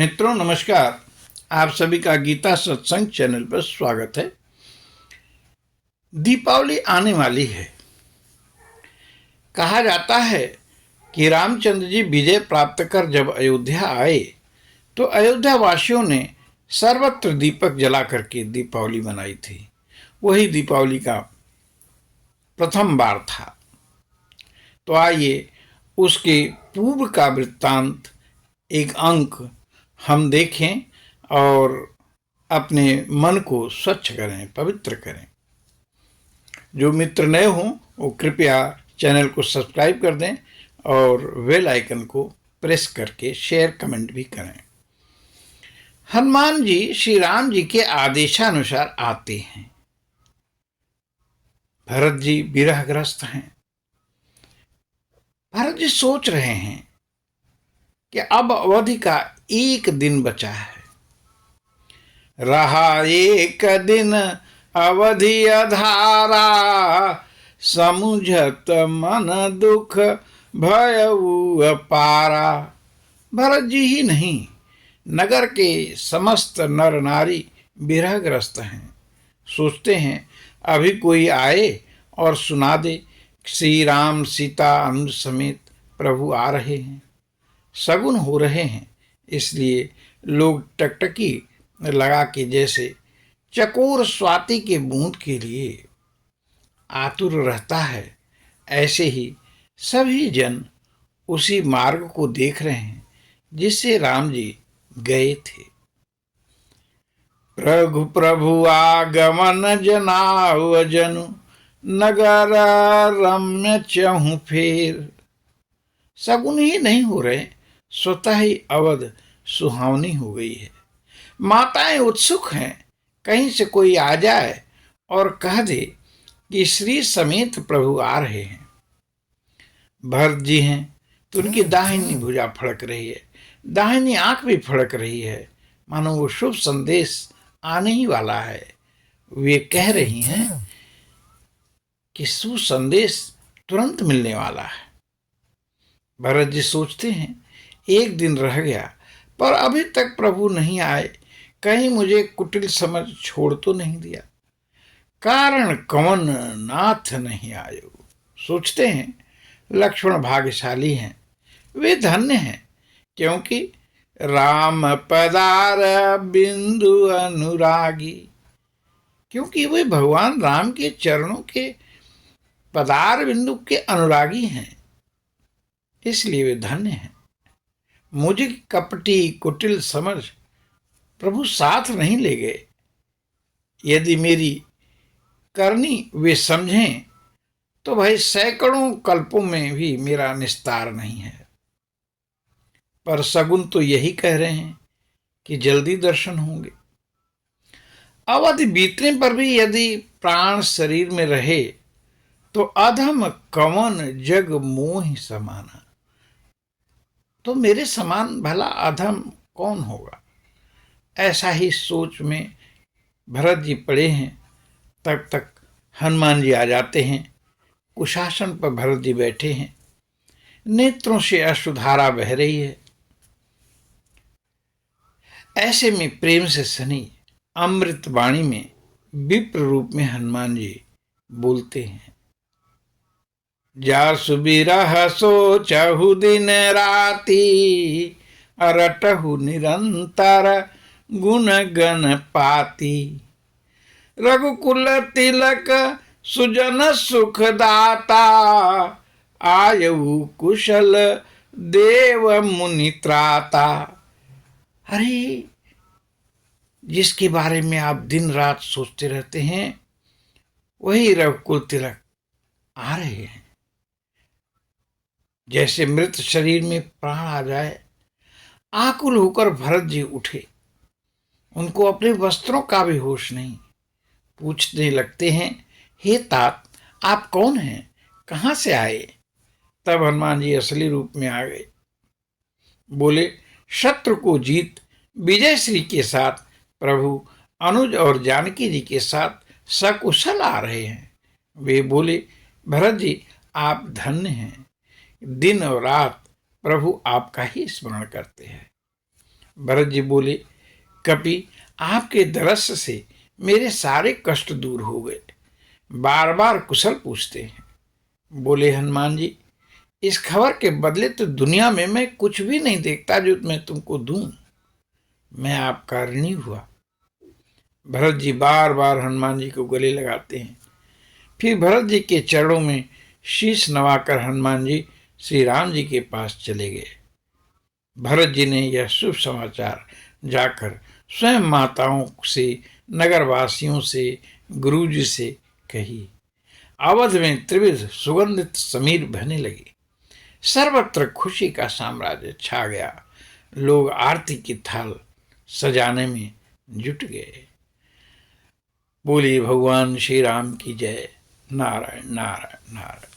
मित्रों नमस्कार। आप सभी का गीता सत्संग चैनल पर स्वागत है। दीपावली आने वाली है। कहा जाता है कि रामचंद्र जी विजय प्राप्त कर जब अयोध्या आए तो अयोध्या वासियों ने सर्वत्र दीपक जला करके दीपावली मनाई थी। वही दीपावली का प्रथम बार था। तो आइए उसके पूर्व का वृत्तांत एक अंक हम देखें और अपने मन को स्वच्छ करें, पवित्र करें। जो मित्र नए हों वो कृपया चैनल को सब्सक्राइब कर दें और बेल आइकन को प्रेस करके शेयर कमेंट भी करें। हनुमान जी श्री राम जी के आदेशानुसार आते हैं। भरत जी विरहग्रस्त हैं। भरत जी सोच रहे हैं कि अब अवधि का एक दिन बचा है। रहा एक दिन अवधि अधारा, समुझत मन दुख भयउ अपारा। भरत जी ही नहीं, नगर के समस्त नर नारी विरहग्रस्त हैं। सोचते हैं अभी कोई आए और सुना दे श्री राम सीता अनुज समेत प्रभु आ रहे हैं, शगुन हो रहे हैं। इसलिए लोग टकटकी लगा के जैसे चकोर स्वाति के बूंद के लिए आतुर रहता है, ऐसे ही सभी जन उसी मार्ग को देख रहे हैं जिससे राम जी गए थे। प्रभु प्रभु आगमन जनाउ जनु, नगर रम्य चहु फेर। शगुन ही नहीं हो रहे, स्वतः ही अवध सुहावनी हो गई है। माताएं उत्सुक हैं कहीं से कोई आ जाए और कह दे कि श्री समेत प्रभु आ रहे हैं। भरत जी हैं तो उनकी दाहिनी भुजा फड़क रही है, दाहिनी आंख भी फड़क रही है, मानो वो शुभ संदेश आने ही वाला है। वे कह रही हैं कि सुसंदेश तुरंत मिलने वाला है। भरत जी सोचते हैं एक दिन रह गया पर अभी तक प्रभु नहीं आए, कहीं मुझे कुटिल समझ छोड़ तो नहीं दिया। कारण कवन नाथ नहीं आयो। सोचते हैं लक्ष्मण भाग्यशाली हैं, वे धन्य हैं क्योंकि राम पदार बिंदु अनुरागी। क्योंकि वे भगवान राम के चरणों के पदार बिंदु के अनुरागी हैं, इसलिए वे धन्य हैं। मुझे कपटी कुटिल समझ प्रभु साथ नहीं ले गए। यदि मेरी करनी वे समझें तो भाई सैकड़ों कल्पों में भी मेरा निस्तार नहीं है। पर शगुन तो यही कह रहे हैं कि जल्दी दर्शन होंगे। अवधि बीतने पर भी यदि प्राण शरीर में रहे तो अधम कवन जग मोह समाना। तो मेरे समान भला अधम कौन होगा। ऐसा ही सोच में भरत जी पड़े हैं। तब तक हनुमान जी आ जाते हैं। कुशासन पर भरत जी बैठे हैं, नेत्रों से अश्रुधारा बह रही है। ऐसे में प्रेम से सनी अमृत वाणी में विप्र रूप में हनुमान जी बोलते हैं। जा सुबिरह सोचहु दिन राती, अरटहु निरंतर गुण गण पाती। रघुकुल तिलक सुजन सुखदाता, आयु कुशल देव मुनि त्राता। अरे जिसके बारे में आप दिन रात सोचते रहते हैं वही रघुकुल तिलक आ रहे हैं। जैसे मृत शरीर में प्राण आ जाए, आकुल होकर भरत जी उठे। उनको अपने वस्त्रों का भी होश नहीं। पूछने लगते हैं, हे तात आप कौन हैं, कहाँ से आए। तब हनुमान जी असली रूप में आ गए। बोले, शत्रु को जीत विजय श्री के साथ प्रभु अनुज और जानकी जी के साथ सकुशल आ रहे हैं। वे बोले, भरत जी आप धन्य हैं, दिन और रात प्रभु आपका ही स्मरण करते हैं। भरत जी बोले, कपि आपके दरस से मेरे सारे कष्ट दूर हो गए। बार बार कुशल पूछते हैं। बोले हनुमान जी, इस खबर के बदले तो दुनिया में मैं कुछ भी नहीं देखता जो मैं तुमको दूं। मैं आपका ऋणी हुआ। भरत जी बार बार हनुमान जी को गले लगाते हैं। फिर भरत जी के चरणों में शीश नवाकर हनुमान जी श्री राम जी के पास चले गए। भरत जी ने यह शुभ समाचार जाकर स्वयं माताओं से, नगरवासियों से, गुरु जी से कही। अवध में त्रिविध सुगंधित समीर बहने लगे। सर्वत्र खुशी का साम्राज्य छा गया। लोग आरती की थाल सजाने में जुट गए। बोली भगवान श्री राम की जय। नारायण नारायण नारायण।